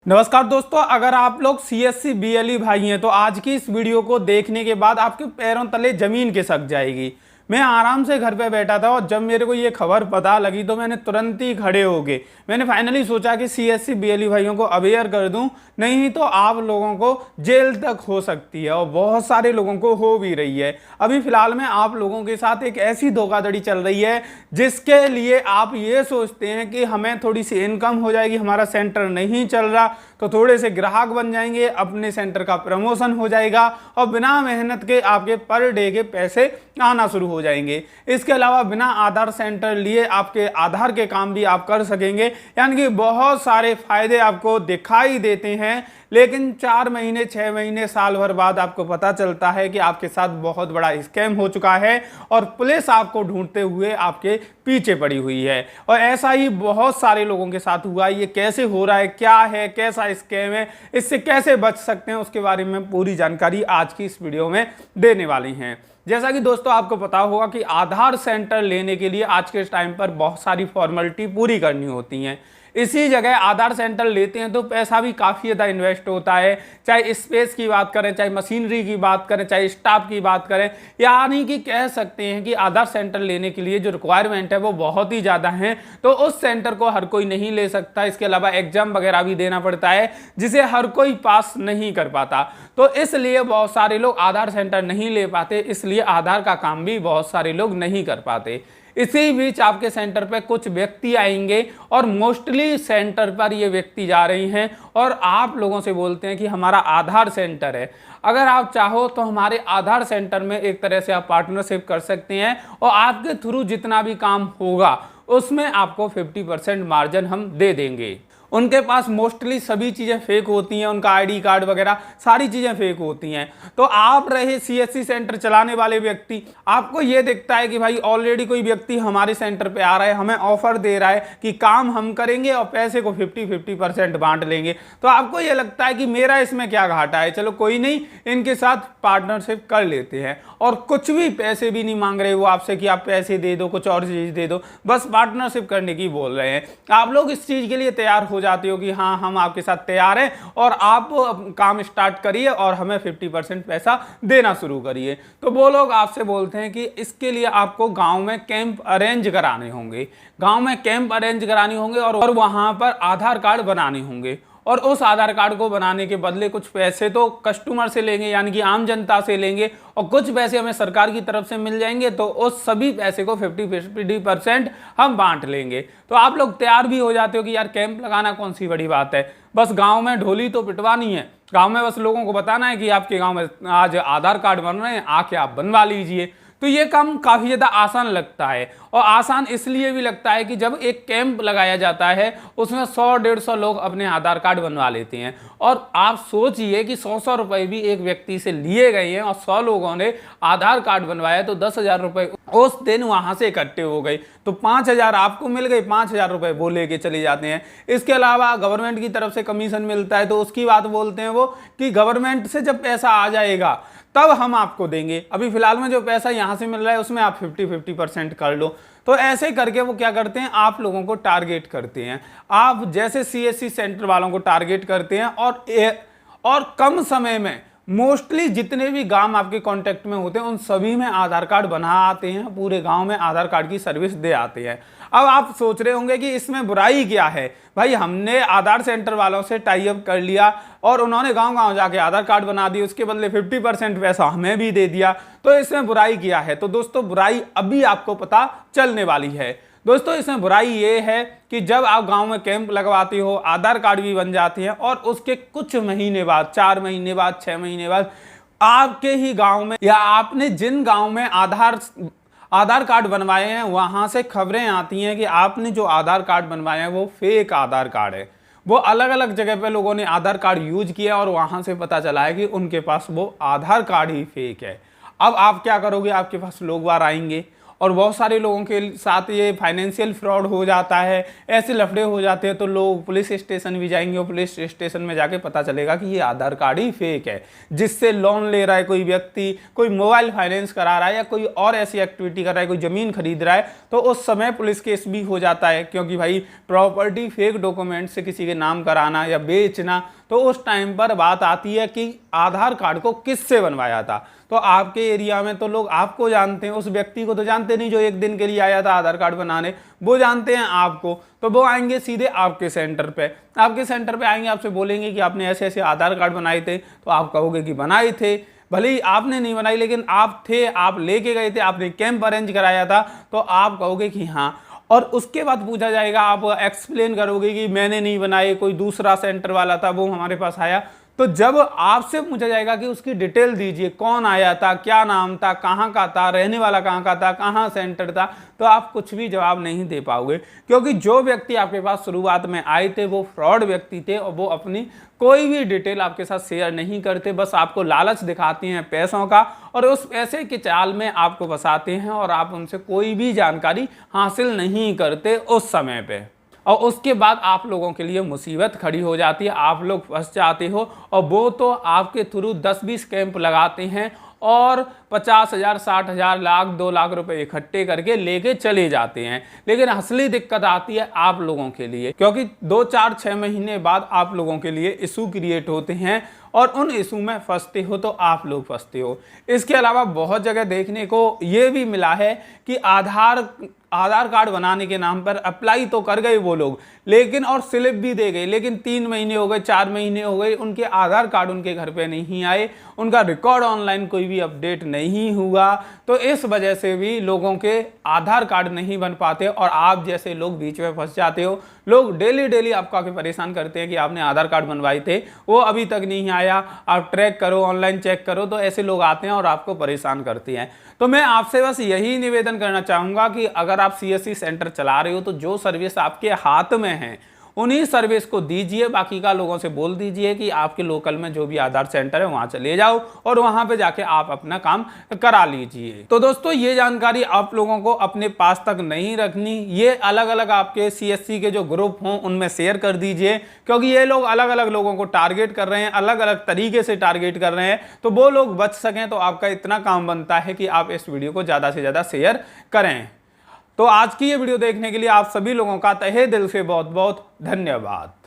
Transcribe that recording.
नमस्कार दोस्तों, अगर आप लोग सीएससी बीएलई भाई हैं तो आज की इस वीडियो को देखने के बाद आपके पैरों तले जमीन खिसक जाएगी। मैं आराम से घर पे बैठा था और जब मेरे को ये खबर पता लगी तो मैंने तुरंत ही खड़े हो गए। मैंने फाइनली सोचा कि सीएससी बीएलई भाइयों को अवेयर कर दूं, नहीं तो आप लोगों को जेल तक हो सकती है और बहुत सारे लोगों को हो भी रही है। अभी फिलहाल में आप लोगों के साथ एक ऐसी धोखाधड़ी चल रही है जिसके लिए आप ये सोचते हैं कि हमें थोड़ी सी इनकम हो जाएगी, हमारा सेंटर नहीं चल रहा तो थोड़े से ग्राहक बन जाएंगे, अपने सेंटर का प्रमोशन हो जाएगा और बिना मेहनत के आपके पर डे के पैसे आना शुरू हो जाएंगे। इसके अलावा बिना आधार सेंटर लिए आपके आधार के काम भी आप कर सकेंगे, यानी कि बहुत सारे फायदे आपको दिखाई देते हैं। लेकिन 4 महीने 6 महीने साल भर बाद आपको पता चलता है कि आपके साथ बहुत बड़ा स्कैम हो चुका है और पुलिस आपको ढूंढते हुए आपके पीछे पड़ी हुई है। और ऐसा ही बहुत सारे लोगों के साथ हुआ। ये कैसे हो रहा है, क्या है, कैसा स्कैम है, इससे कैसे बच सकते हैं, उसके बारे में पूरी जानकारी आज की इस वीडियो में देने वाली हैं। जैसा कि दोस्तों आपको पता होगा कि आधार सेंटर लेने के लिए आज के टाइम पर बहुत सारी फॉर्मेलिटी पूरी करनी होती हैं। इसी जगह आधार सेंटर लेते हैं तो पैसा भी काफ़ी ज़्यादा इन्वेस्ट होता है, चाहे स्पेस की बात करें, चाहे मशीनरी की बात करें, चाहे स्टाफ की बात करें। यानी कि कह सकते हैं कि आधार सेंटर लेने के लिए जो रिक्वायरमेंट है वो बहुत ही ज़्यादा है, तो उस सेंटर को हर कोई नहीं ले सकता। इसके अलावा एग्जाम वगैरह भी देना पड़ता है जिसे हर कोई पास नहीं कर पाता, तो इसलिए बहुत सारे लोग आधार सेंटर नहीं ले पाते, इसलिए आधार का काम भी बहुत सारे लोग नहीं कर पाते। इसी बीच आपके सेंटर पे कुछ व्यक्ति आएंगे और मोस्टली सेंटर पर ये व्यक्ति जा रही हैं और आप लोगों से बोलते हैं कि हमारा आधार सेंटर है, अगर आप चाहो तो हमारे आधार सेंटर में एक तरह से आप पार्टनरशिप कर सकते हैं और आपके थ्रू जितना भी काम होगा उसमें आपको 50% मार्जिन हम दे देंगे। उनके पास मोस्टली सभी चीज़ें फेक होती हैं, उनका आईडी कार्ड वगैरह सारी चीज़ें फेक होती हैं। तो आप रहे सीएससी सेंटर चलाने वाले व्यक्ति, आपको ये दिखता है कि भाई ऑलरेडी कोई व्यक्ति हमारे सेंटर पे आ रहा है, हमें ऑफर दे रहा है कि काम हम करेंगे और पैसे को 50-50% बांट लेंगे, तो आपको ये लगता है कि मेरा इसमें क्या घाटा है, चलो कोई नहीं, इनके साथ पार्टनरशिप कर लेते हैं। और कुछ भी पैसे भी नहीं मांग रहे वो आपसे कि आप पैसे दे दो, कुछ और चीज़ दे दो, बस पार्टनरशिप करने की बोल रहे हैं। आप लोग इस चीज़ के लिए तैयार हो जाते हो कि हाँ हम आपके साथ तैयार हैं और आप काम स्टार्ट करिए और हमें 50% पैसा देना शुरू करिए। तो वो लोग आपसे बोलते हैं कि इसके लिए आपको गांव में कैंप अरेंज कराने होंगे, गांव में कैंप अरेंज कराने होंगे और वहां पर आधार कार्ड बनाने होंगे और उस आधार कार्ड को बनाने के बदले कुछ पैसे तो कस्टमर से लेंगे, यानी कि आम जनता से लेंगे और कुछ पैसे हमें सरकार की तरफ से मिल जाएंगे, तो उस सभी पैसे को 50% हम बांट लेंगे। तो आप लोग तैयार भी हो जाते हो कि यार कैंप लगाना कौन सी बड़ी बात है, बस गांव में ढोली तो पिटवानी है, गांव में बस लोगों को बताना है कि आपके गांव में आज आधार कार्ड बन रहे हैं, आके आप बनवा लीजिए। तो ये काम काफ़ी ज़्यादा आसान लगता है और आसान इसलिए भी लगता है कि जब एक कैंप लगाया जाता है उसमें 100-150 लोग अपने आधार कार्ड बनवा लेते हैं और आप सोचिए कि 100 रुपये भी एक व्यक्ति से लिए गए हैं और 100 लोगों ने आधार कार्ड बनवाया तो 10,000 रुपये उस दिन वहाँ से इकट्ठे हो गए, तो 5,000 आपको मिल गए, 5,000 रुपये वो लेके चले जाते हैं। इसके अलावा गवर्नमेंट की तरफ से कमीशन मिलता है, तो उसकी बात बोलते हैं वो कि गवर्नमेंट से जब पैसा आ जाएगा तब हम आपको देंगे, अभी फिलहाल में जो पैसा यहाँ से मिल रहा है उसमें आप 50-50% कर लो। तो ऐसे करके वो क्या करते हैं, आप लोगों को टारगेट करते हैं, आप जैसे सीएससी सेंटर वालों को टारगेट करते हैं और कम समय में मोस्टली जितने भी गांव आपके कांटेक्ट में होते हैं उन सभी में आधार कार्ड बना आते हैं, पूरे गांव में आधार कार्ड की सर्विस दे आते हैं। अब आप सोच रहे होंगे कि इसमें बुराई क्या है, भाई हमने आधार सेंटर वालों से टाई अप कर लिया और उन्होंने गांव-गांव जाके आधार कार्ड बना दिए, उसके बदले 50% पैसा हमें भी दे दिया, तो इसमें बुराई क्या है। तो दोस्तों बुराई अभी आपको पता चलने वाली है। दोस्तों इसमें बुराई ये है कि जब आप गांव में कैंप लगवाते हो, आधार कार्ड भी बन जाते हैं और उसके कुछ महीने बाद, 4 महीने बाद, 6 महीने बाद आपके ही गांव में या आपने जिन गांव में आधार कार्ड बनवाए हैं वहां से खबरें आती हैं कि आपने जो आधार कार्ड बनवाए हैं वो फेक आधार कार्ड है। वो अलग अलग जगह पे लोगों ने आधार कार्ड यूज किया और वहां से पता चला है कि उनके पास वो आधार कार्ड ही फेक है। अब आप क्या करोगे, आपके पास लोग बाहर आएंगे और बहुत सारे लोगों के साथ ये फाइनेंशियल फ्रॉड हो जाता है, ऐसे लफड़े हो जाते हैं, तो लोग पुलिस स्टेशन भी जाएंगे और पुलिस स्टेशन में जाके पता चलेगा कि ये आधार कार्ड ही फेक है, जिससे लोन ले रहा है कोई व्यक्ति, कोई मोबाइल फाइनेंस करा रहा है या कोई और ऐसी एक्टिविटी कर रहा है, कोई जमीन खरीद रहा है, तो उस समय पुलिस केस भी हो जाता है। क्योंकि भाई प्रॉपर्टी फेक डॉक्यूमेंट से किसी के नाम कराना या बेचना, तो उस टाइम पर बात आती है कि आधार कार्ड को किससे बनवाया था। तो आपके एरिया में तो लोग आपको जानते हैं, उस व्यक्ति को तो जानते नहीं जो एक दिन के लिए आया था आधार कार्ड बनाने, वो जानते हैं आपको। तो वो आएंगे सीधे आपके सेंटर पे, आएंगे, आपसे बोलेंगे कि आपने ऐसे ऐसे आधार कार्ड बनाए थे, तो आप कहोगे कि बनाए थे। भले ही आपने नहीं बनाई, लेकिन आप थे, आप लेके गए थे, आपने कैंप अरेंज कराया था, तो आप कहोगे कि हाँ। और उसके बाद पूछा जाएगा, आप एक्सप्लेन करोगे कि मैंने नहीं बनाए, कोई दूसरा सेंटर वाला था वो हमारे पास आया। तो जब आपसे पूछा जाएगा कि उसकी डिटेल दीजिए, कौन आया था, क्या नाम था, कहाँ का था, रहने वाला कहाँ का था, कहाँ सेंटर था, तो आप कुछ भी जवाब नहीं दे पाओगे। क्योंकि जो व्यक्ति आपके पास शुरुआत में आए थे वो फ्रॉड व्यक्ति थे और वो अपनी कोई भी डिटेल आपके साथ शेयर नहीं करते, बस आपको लालच दिखाते हैं पैसों का, और उस पैसे के चाल में आपको फंसाते हैं और आप उनसे कोई भी जानकारी हासिल नहीं करते उस समय पे। और उसके बाद आप लोगों के लिए मुसीबत खड़ी हो जाती है, आप लोग फंस जाते हो। और वो तो आपके थ्रू 10-20 कैंप लगाते हैं और 50,000, 60,000, लाख, 2 लाख रुपए इकट्ठे करके लेके चले जाते हैं। लेकिन असली दिक्कत आती है आप लोगों के लिए, क्योंकि 2, 4, 6 महीने बाद आप लोगों के लिए इशू क्रिएट होते हैं और उन इशू में फंसते हो तो आप लोग फंसते हो। इसके अलावा बहुत जगह देखने को ये भी मिला है कि आधार कार्ड बनाने के नाम पर अप्लाई तो कर गए वो लोग, लेकिन और स्लिप भी दे गए, लेकिन 3 महीने हो गए, 4 महीने हो गए, उनके आधार कार्ड उनके घर पे नहीं आए, उनका रिकॉर्ड ऑनलाइन कोई भी अपडेट नहीं हुआ। तो इस वजह से भी लोगों के आधार कार्ड नहीं बन पाते और आप जैसे लोग बीच में फंस जाते हो। लोग डेली आपको आके परेशान करते हैं कि आपने आधार कार्ड बनवाए थे, वो अभी तक नहीं आया, आप ट्रैक करो, ऑनलाइन चेक करो। तो ऐसे लोग आते हैं और आपको परेशान करते हैं। तो मैं आपसे बस यही निवेदन करना चाहूँगा कि अगर आप सीएससी सेंटर चला रहे हो तो जो सर्विस आपके हाथ में है उन्हीं सर्विस को दीजिए। बाकी का लोगों से बोल दीजिए कि आपके लोकल में जो भी आधार सेंटर है वहां चले जाओ और वहां पे जाके आप अपना काम करा लीजिए। तो दोस्तों, ये जानकारी आप लोगों को अपने पास तक नहीं रखनी, ये अलग अलग आपके सीएससी के जो ग्रुप हों उनमें शेयर कर दीजिए, क्योंकि ये लोग अलग अलग लोगों को टारगेट कर रहे हैं, अलग अलग तरीके से टारगेट कर रहे हैं। तो वो लोग बच सकें तो आपका इतना काम बनता है कि आप इस वीडियो को ज़्यादा से ज़्यादा शेयर करें। तो आज की ये वीडियो देखने के लिए आप सभी लोगों का तहे दिल से बहुत बहुत धन्यवाद।